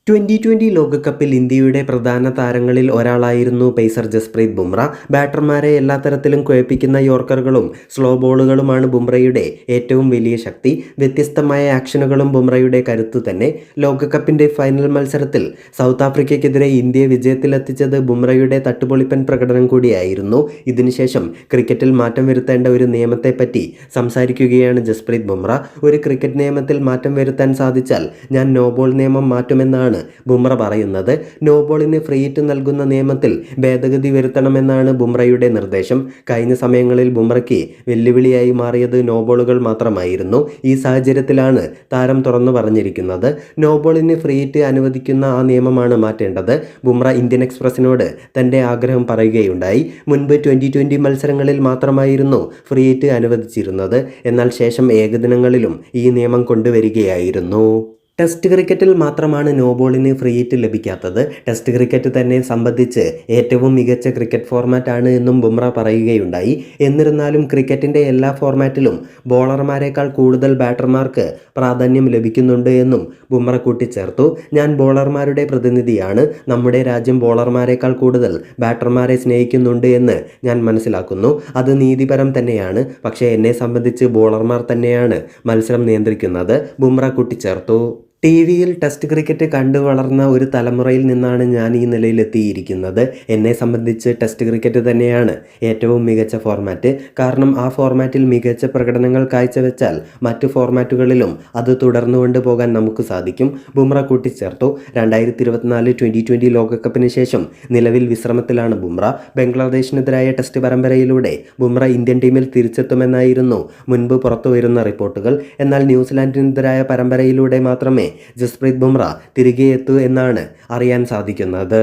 2020 ലോകകപ്പിൽ ഇന്ത്യയുടെ പ്രധാന താരങ്ങളിൽ ഒരാളായിരുന്നു പേസർ ജസ്പ്രീത് ബുംറ. ബാറ്റർമാരെ എല്ലാ തരത്തിലും കുഴപ്പിക്കുന്ന യോർക്കറുകളും സ്ലോ ബോളുകളുമാണ് ബുംറയുടെ ഏറ്റവും വലിയ ശക്തി. വ്യത്യസ്തമായ ആക്ഷനുകളും ബുംറയുടെ കരുത്തു തന്നെ. ലോകകപ്പിൻ്റെ ഫൈനൽ മത്സരത്തിൽ സൗത്ത് ആഫ്രിക്കയ്ക്കെതിരെ ഇന്ത്യയെ വിജയത്തിലെത്തിച്ചത് ബുംറയുടെ തട്ടുപൊളിപ്പൻ പ്രകടനം കൂടിയായിരുന്നു. ഇതിനുശേഷം ക്രിക്കറ്റിൽ മാറ്റം വരുത്തേണ്ട ഒരു നിയമത്തെപ്പറ്റി സംസാരിക്കുകയാണ് ജസ്പ്രീത് ബുംറ. ഒരു ക്രിക്കറ്റ് നിയമത്തിൽ മാറ്റം വരുത്താൻ സാധിച്ചാൽ ഞാൻ നോ ബോൾ നിയമം മാറ്റുമെന്നാണ് ബുംറ പറയുന്നത്. നോ ബോളിന് ഫ്രീ ഹിറ്റ് നൽകുന്ന നിയമത്തിൽ ഭേദഗതി വരുത്തണമെന്നാണ് ബുംറയുടെ നിർദ്ദേശം. കഴിഞ്ഞ സമയങ്ങളിൽ ബുംറയ്ക്ക് വെല്ലുവിളിയായി മാറിയത് നോ ബോളുകൾ മാത്രമായിരുന്നു. ഈ സാഹചര്യത്തിലാണ് താരം തുറന്നു പറഞ്ഞിരിക്കുന്നത്. നോ ബോളിന് ഫ്രീ ഹിറ്റ് അനുവദിക്കുന്ന ആ നിയമമാണ് മാറ്റേണ്ടത്. ബുംറ ഇന്ത്യൻ എക്സ്പ്രസിനോട് തൻ്റെ ആഗ്രഹം പറയുകയുണ്ടായി. മുൻപ് 2020 മത്സരങ്ങളിൽ മാത്രമായിരുന്നു ഫ്രീ ഹിറ്റ് അനുവദിച്ചിരുന്നത്. എന്നാൽ ശേഷം ഏകദിനങ്ങളിലും ഈ നിയമം കൊണ്ടുവരികയായിരുന്നു. ടെസ്റ്റ് ക്രിക്കറ്റിൽ മാത്രമാണ് നോ ബോളിന് ഫ്രീ ഹിറ്റ് ലഭിക്കാത്തത്. ടെസ്റ്റ് ക്രിക്കറ്റ് തന്നെ സംബന്ധിച്ച് ഏറ്റവും മികച്ച ക്രിക്കറ്റ് ഫോർമാറ്റാണ് എന്നും ബുംറ പറയുകയുണ്ടായി. എന്നിരുന്നാലും ക്രിക്കറ്റിൻ്റെ എല്ലാ ഫോർമാറ്റിലും ബോളർമാരെക്കാൾ കൂടുതൽ ബാറ്റർമാർക്ക് പ്രാധാന്യം ലഭിക്കുന്നുണ്ട് എന്നും ബുംറ കൂട്ടിച്ചേർത്തു. ഞാൻ ബോളർമാരുടെ പ്രതിനിധിയാണ്. നമ്മുടെ രാജ്യം ബോളർമാരെക്കാൾ കൂടുതൽ ബാറ്റർമാരെ സ്നേഹിക്കുന്നുണ്ട് എന്ന് ഞാൻ മനസ്സിലാക്കുന്നു. അത് നീതിപരം തന്നെയാണ്. പക്ഷേ എന്നെ സംബന്ധിച്ച് ബോളർമാർ തന്നെയാണ് മത്സരം നിയന്ത്രിക്കുന്നത്, ബുംറ കൂട്ടിച്ചേർത്തു. ടിവിയിൽ ടെസ്റ്റ് ക്രിക്കറ്റ് കണ്ടു വളർന്ന ഒരു തലമുറയിൽ നിന്നാണ് ഞാൻ ഈ നിലയിലെത്തിയിരിക്കുന്നത്. എന്നെ സംബന്ധിച്ച് ടെസ്റ്റ് ക്രിക്കറ്റ് തന്നെയാണ് ഏറ്റവും മികച്ച ഫോർമാറ്റ്. കാരണം ആ ഫോർമാറ്റിൽ മികച്ച പ്രകടനങ്ങൾ കാഴ്ചവെച്ചാൽ മറ്റു ഫോർമാറ്റുകളിലും അത് തുടർന്നുകൊണ്ട് പോകാൻ നമുക്ക് സാധിക്കും, ബുംറ കൂട്ടിച്ചേർത്തു. 2024 2020 ലോകകപ്പിന് ശേഷം നിലവിൽ വിശ്രമത്തിലാണ് ബുംറ. ബംഗ്ലാദേശിനെതിരായ ടെസ്റ്റ് പരമ്പരയിലൂടെ ബുംറ ഇന്ത്യൻ ടീമിൽ തിരിച്ചെത്തുമെന്നായിരുന്നു മുൻപ് പുറത്തുവരുന്ന റിപ്പോർട്ടുകൾ. എന്നാൽ ന്യൂസിലാൻഡിനെതിരായ പരമ്പരയിലൂടെ മാത്രമേ ജസ്പ്രീത് ബുംറ തിരികെ എത്തൂ എന്നാണ് അറിയാൻ സാധിക്കുന്നത്.